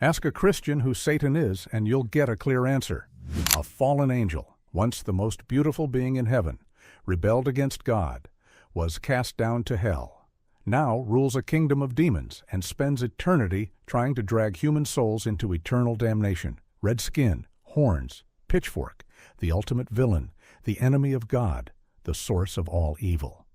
Ask a Christian who Satan is, and you'll get a clear answer. A fallen angel, once the most beautiful being in heaven, rebelled against God, was cast down to hell, now rules a kingdom of demons and spends eternity trying to drag human souls into eternal damnation. Red skin, horns, pitchfork, the ultimate villain, the enemy of God, the source of all evil.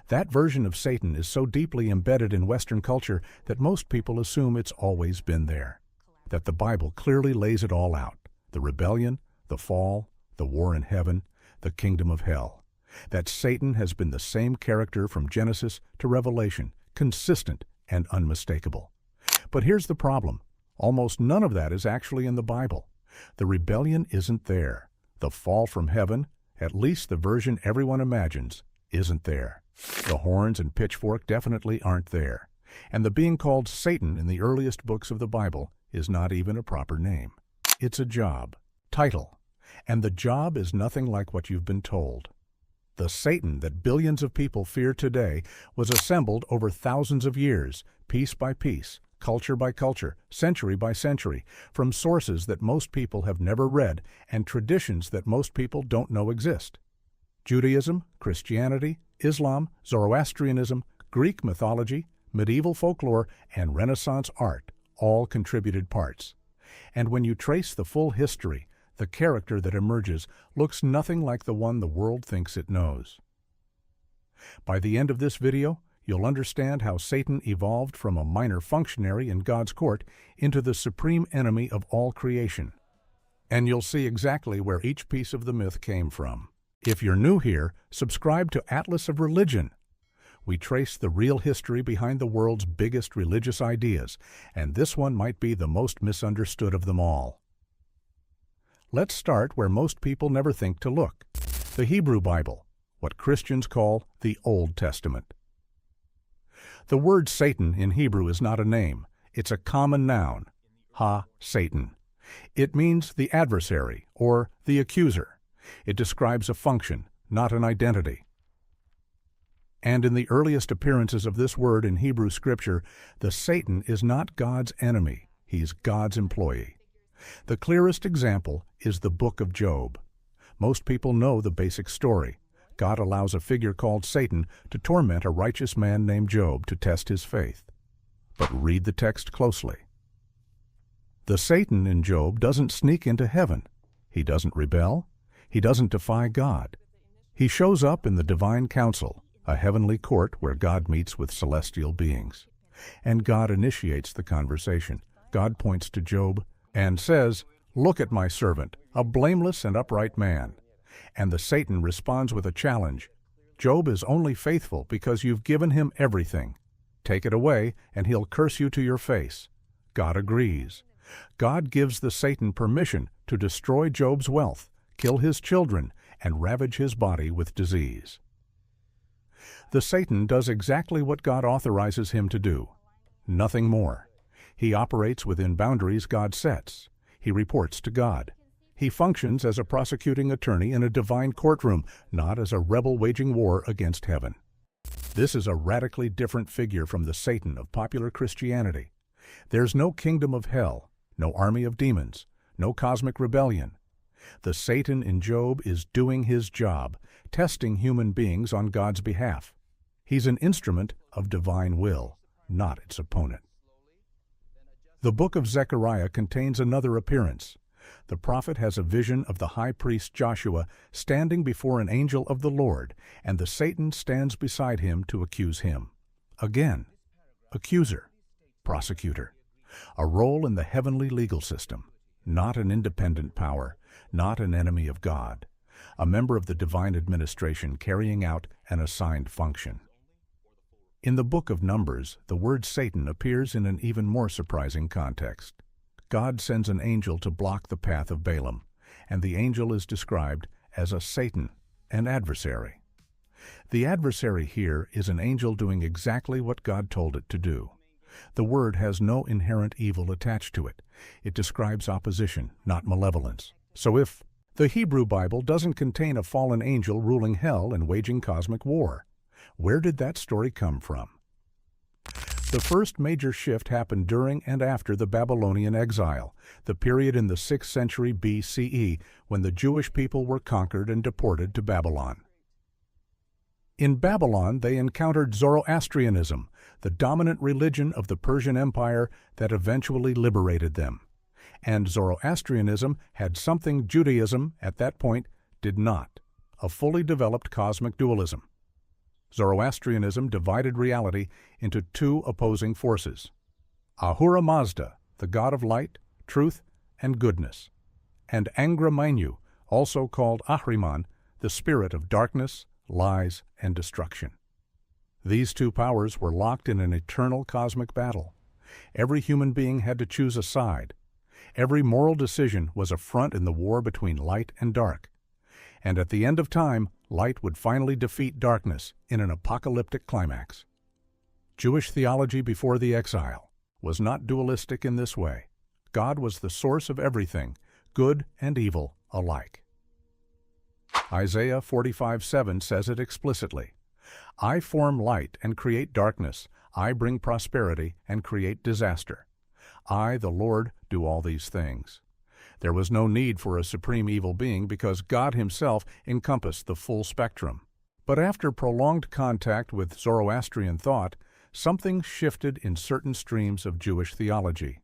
That version of Satan is so deeply embedded in Western culture that most people assume it's always been there, that the Bible clearly lays it all out: the rebellion, the fall, the war in heaven, the kingdom of hell. That Satan has been the same character from Genesis to Revelation, consistent and unmistakable. But here's the problem. Almost none of that is actually in the Bible. The rebellion isn't there. The fall from heaven, at least the version everyone imagines, isn't there. The horns and pitchfork definitely aren't there. And the being called Satan in the earliest books of the Bible is not even a proper name. It's a job, title, and the job is nothing like what you've been told. The Satan that billions of people fear today was assembled over thousands of years, piece by piece, culture by culture, century by century, from sources that most people have never read and traditions that most people don't know exist. Judaism, Christianity, Islam, Zoroastrianism, Greek mythology, medieval folklore, and Renaissance art all contributed parts. And when you trace the full history, the character that emerges looks nothing like the one the world thinks it knows. By the end of this video, you'll understand how Satan evolved from a minor functionary in God's court into the supreme enemy of all creation. And you'll see exactly where each piece of the myth came from. If you're new here, subscribe to Atlas of Religion. We trace the real history behind the world's biggest religious ideas, and this one might be the most misunderstood of them all. Let's start where most people never think to look: the Hebrew Bible, what Christians call the Old Testament. The word Satan in Hebrew is not a name, it's a common noun, ha-Satan. It means the adversary or the accuser. It describes a function, not an identity. And in the earliest appearances of this word in Hebrew scripture, the Satan is not God's enemy, he's God's employee. The clearest example is the book of Job. Most people know the basic story. God allows a figure called Satan to torment a righteous man named Job to test his faith. But read the text closely. The Satan in Job doesn't sneak into heaven. He doesn't rebel. He doesn't defy God. He shows up in the divine council, a heavenly court where God meets with celestial beings. And God initiates the conversation. God points to Job and says, "Look at my servant, a blameless and upright man." And the Satan responds with a challenge. "Job is only faithful because you've given him everything. Take it away, and he'll curse you to your face." God agrees. God gives the Satan permission to destroy Job's wealth, kill his children, and ravage his body with disease. The Satan does exactly what God authorizes him to do. Nothing more. He operates within boundaries God sets. He reports to God. He functions as a prosecuting attorney in a divine courtroom, not as a rebel waging war against heaven. This is a radically different figure from the Satan of popular Christianity. There's no kingdom of hell, no army of demons, no cosmic rebellion. The Satan in Job is doing his job, testing human beings on God's behalf. He's an instrument of divine will, not its opponent. The book of Zechariah contains another appearance. The prophet has a vision of the high priest Joshua standing before an angel of the Lord, and the Satan stands beside him to accuse him. Again, accuser, prosecutor, a role in the heavenly legal system, not an independent power, not an enemy of God, a member of the divine administration carrying out an assigned function. In the book of Numbers, the word Satan appears in an even more surprising context. God sends an angel to block the path of Balaam, and the angel is described as a Satan, an adversary. The adversary here is an angel doing exactly what God told it to do. The word has no inherent evil attached to it. It describes opposition, not malevolence. So if the Hebrew Bible doesn't contain a fallen angel ruling hell and waging cosmic war, where did that story come from? The first major shift happened during and after the Babylonian exile, the period in the 6th century BCE when the Jewish people were conquered and deported to Babylon. In Babylon, they encountered Zoroastrianism, the dominant religion of the Persian Empire that eventually liberated them. And Zoroastrianism had something Judaism, at that point, did not: a fully developed cosmic dualism. Zoroastrianism divided reality into two opposing forces: Ahura Mazda, the god of light, truth, and goodness, and Angra Mainyu, also called Ahriman, the spirit of darkness, lies, and destruction. These two powers were locked in an eternal cosmic battle. Every human being had to choose a side. Every moral decision was a front in the war between light and dark. And at the end of time, light would finally defeat darkness in an apocalyptic climax. Jewish theology before the exile was not dualistic in this way. God was the source of everything, good and evil alike. Isaiah 45:7 says it explicitly: I form light and create darkness. I bring prosperity and create disaster. I, the Lord, do all these things. There was no need for a supreme evil being because God himself encompassed the full spectrum. But after prolonged contact with Zoroastrian thought, something shifted in certain streams of Jewish theology.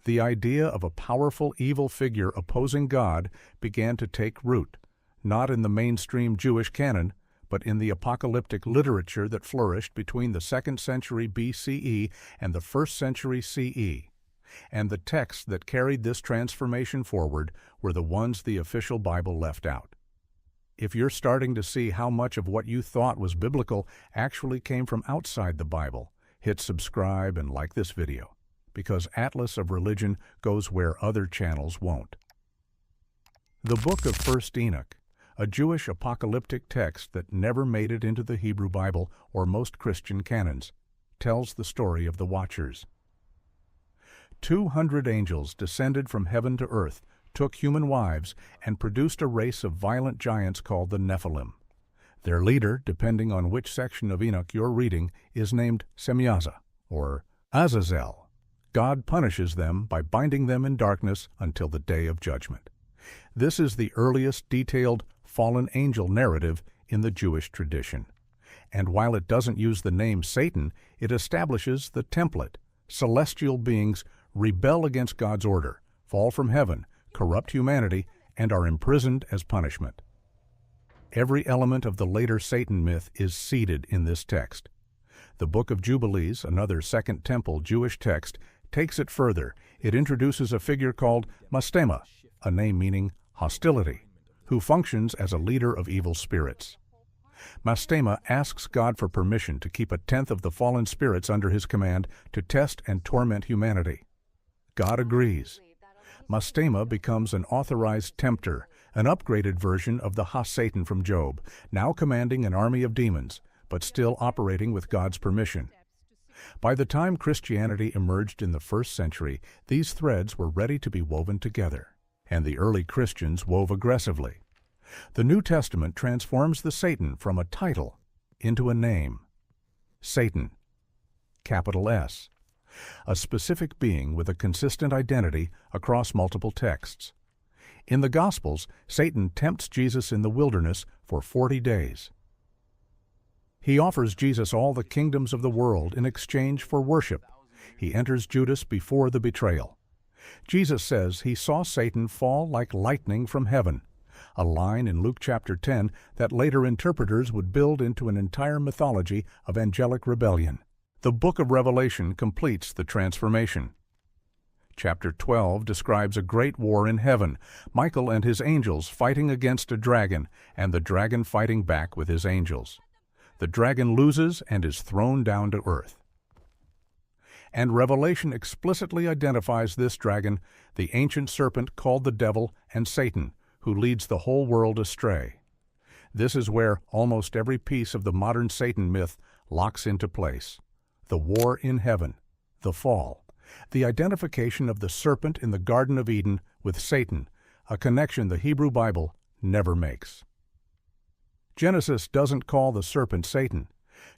The idea of a powerful evil figure opposing God began to take root, not in the mainstream Jewish canon, but in the apocalyptic literature that flourished between the 2nd century BCE and the 1st century CE. And the texts that carried this transformation forward were the ones the official Bible left out. If you're starting to see how much of what you thought was biblical actually came from outside the Bible, hit subscribe and like this video, because Atlas of Religion goes where other channels won't. The book of 1st Enoch, a Jewish apocalyptic text that never made it into the Hebrew Bible or most Christian canons, tells the story of the Watchers. 200 angels descended from heaven to earth, took human wives, and produced a race of violent giants called the Nephilim. Their leader, depending on which section of Enoch you're reading, is named Semyaza, or Azazel. God punishes them by binding them in darkness until the day of judgment. This is the earliest detailed fallen angel narrative in the Jewish tradition. And while it doesn't use the name Satan, it establishes the template. Celestial beings rebel against God's order, fall from heaven, corrupt humanity, and are imprisoned as punishment. Every element of the later Satan myth is seeded in this text. The Book of Jubilees, another Second Temple Jewish text, takes it further. It introduces a figure called Mastema, a name meaning hostility, who functions as a leader of evil spirits. Mastema asks God for permission to keep 1/10 of the fallen spirits under his command to test and torment humanity. God agrees. Mastema becomes an authorized tempter, an upgraded version of the Ha-Satan from Job, now commanding an army of demons, but still operating with God's permission. By the time Christianity emerged in the 1st century, these threads were ready to be woven together, and the early Christians wove aggressively. The New Testament transforms the Satan from a title into a name. Satan, capital S, a specific being with a consistent identity across multiple texts. In the Gospels, Satan tempts Jesus in the wilderness for 40 days. He offers Jesus all the kingdoms of the world in exchange for worship. He enters Judas before the betrayal. Jesus says he saw Satan fall like lightning from heaven, a line in Luke chapter 10 that later interpreters would build into an entire mythology of angelic rebellion. The book of Revelation completes the transformation. Chapter 12 describes a great war in heaven, Michael and his angels fighting against a dragon, and the dragon fighting back with his angels. The dragon loses and is thrown down to earth. And Revelation explicitly identifies this dragon, the ancient serpent called the devil and Satan, who leads the whole world astray. This is where almost every piece of the modern Satan myth locks into place. The war in heaven, the fall, the identification of the serpent in the Garden of Eden with Satan, a connection the Hebrew Bible never makes. Genesis doesn't call the serpent Satan.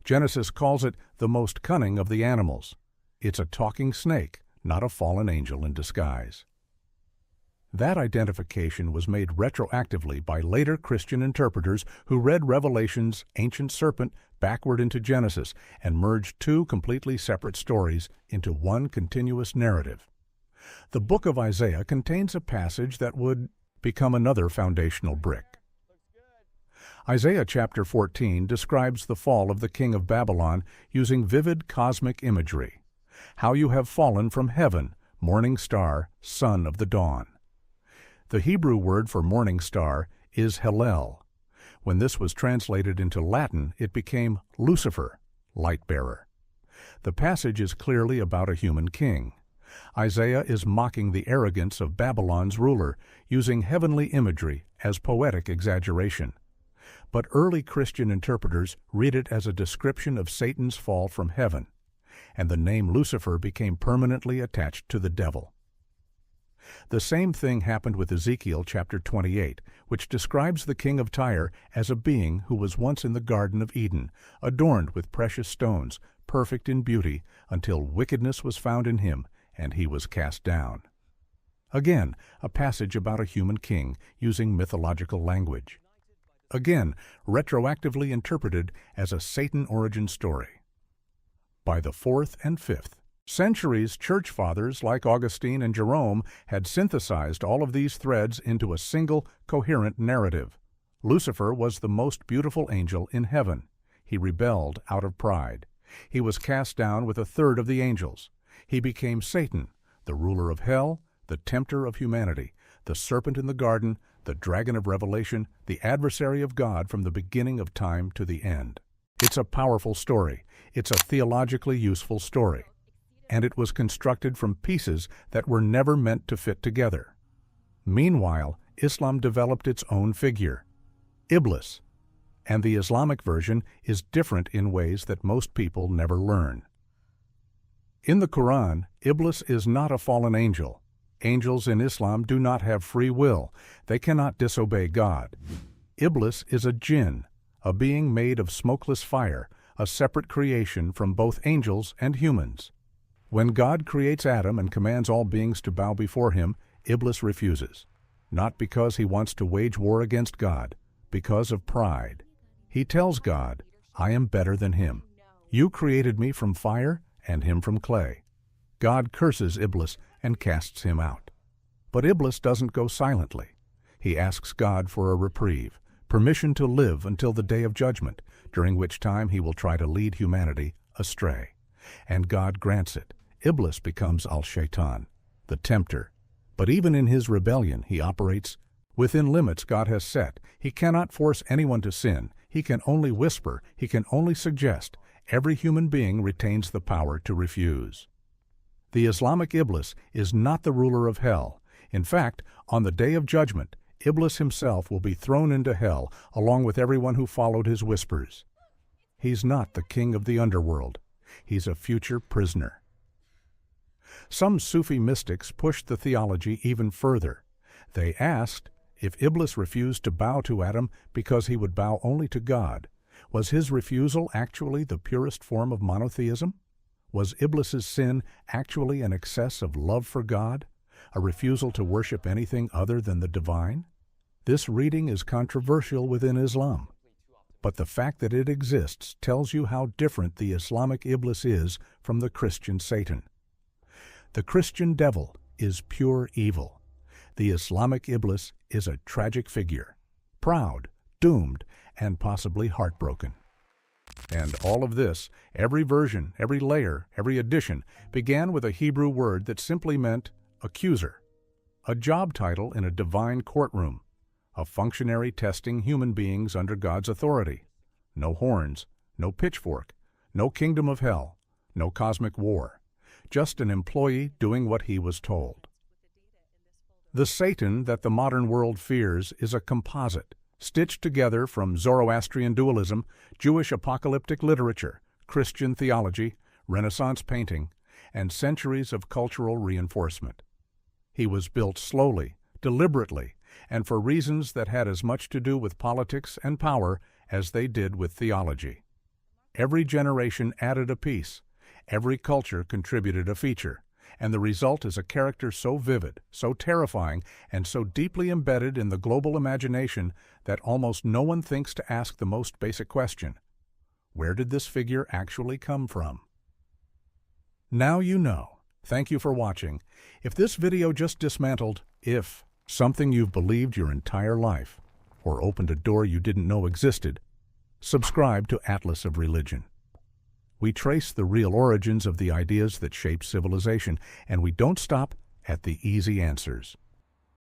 Genesis calls it the most cunning of the animals. It's a talking snake, not a fallen angel in disguise. That identification was made retroactively by later Christian interpreters who read Revelation's ancient serpent backward into Genesis and merged two completely separate stories into one continuous narrative. The book of Isaiah contains a passage that would become another foundational brick. Isaiah chapter 14 describes the fall of the king of Babylon using vivid cosmic imagery. How you have fallen from heaven, morning star, son of the dawn. The Hebrew word for morning star is Hallel. When this was translated into Latin, it became Lucifer, light bearer. The passage is clearly about a human king. Isaiah is mocking the arrogance of Babylon's ruler, using heavenly imagery as poetic exaggeration. But early Christian interpreters read it as a description of Satan's fall from heaven, and the name Lucifer became permanently attached to the devil. The same thing happened with Ezekiel chapter 28, which describes the king of Tyre as a being who was once in the Garden of Eden, adorned with precious stones, perfect in beauty, until wickedness was found in him, and he was cast down. Again, a passage about a human king using mythological language. Again, retroactively interpreted as a Satan origin story. By the 4th and 5th centuries, church fathers like Augustine and Jerome had synthesized all of these threads into a single, coherent narrative. Lucifer was the most beautiful angel in heaven. He rebelled out of pride. He was cast down with a third of the angels. He became Satan, the ruler of hell, the tempter of humanity, the serpent in the garden, the dragon of Revelation, the adversary of God from the beginning of time to the end. It's a powerful story. It's a theologically useful story. And it was constructed from pieces that were never meant to fit together. Meanwhile, Islam developed its own figure, Iblis, and the Islamic version is different in ways that most people never learn. In the Quran, Iblis is not a fallen angel. Angels in Islam do not have free will. They cannot disobey God. Iblis is a jinn, a being made of smokeless fire, a separate creation from both angels and humans. When God creates Adam and commands all beings to bow before him, Iblis refuses. Not because he wants to wage war against God, because of pride. He tells God, I am better than him. You created me from fire and him from clay. God curses Iblis and casts him out. But Iblis doesn't go silently. He asks God for a reprieve, permission to live until the day of judgment, during which time he will try to lead humanity astray. And God grants it. Iblis becomes Al-Shaitan, the tempter. But even in his rebellion, he operates within limits God has set. He cannot force anyone to sin. He can only whisper. He can only suggest. Every human being retains the power to refuse. The Islamic Iblis is not the ruler of hell. In fact, on the day of judgment, Iblis himself will be thrown into hell along with everyone who followed his whispers. He's not the king of the underworld. He's a future prisoner. Some Sufi mystics pushed the theology even further. They asked if Iblis refused to bow to Adam because he would bow only to God. Was his refusal actually the purest form of monotheism? Was Iblis's sin actually an excess of love for God, a refusal to worship anything other than the divine? This reading is controversial within Islam, but the fact that it exists tells you how different the Islamic Iblis is from the Christian Satan. The Christian devil is pure evil. The Islamic Iblis is a tragic figure, proud, doomed, and possibly heartbroken. And all of this, every version, every layer, every edition, began with a Hebrew word that simply meant accuser, a job title in a divine courtroom, a functionary testing human beings under God's authority. No horns, no pitchfork, no kingdom of hell, no cosmic war, just an employee doing what he was told. The Satan that the modern world fears is a composite, stitched together from Zoroastrian dualism, Jewish apocalyptic literature, Christian theology, Renaissance painting, and centuries of cultural reinforcement. He was built slowly, deliberately, and for reasons that had as much to do with politics and power as they did with theology. Every generation added a piece. Every culture contributed a feature. And the result is a character so vivid, so terrifying, and so deeply embedded in the global imagination that almost no one thinks to ask the most basic question: where did this figure actually come from? Now you know. Thank you for watching. If this video just dismantled something you've believed your entire life, or opened a door you didn't know existed, subscribe to Atlas of Religion. We trace the real origins of the ideas that shape civilization, and we don't stop at the easy answers.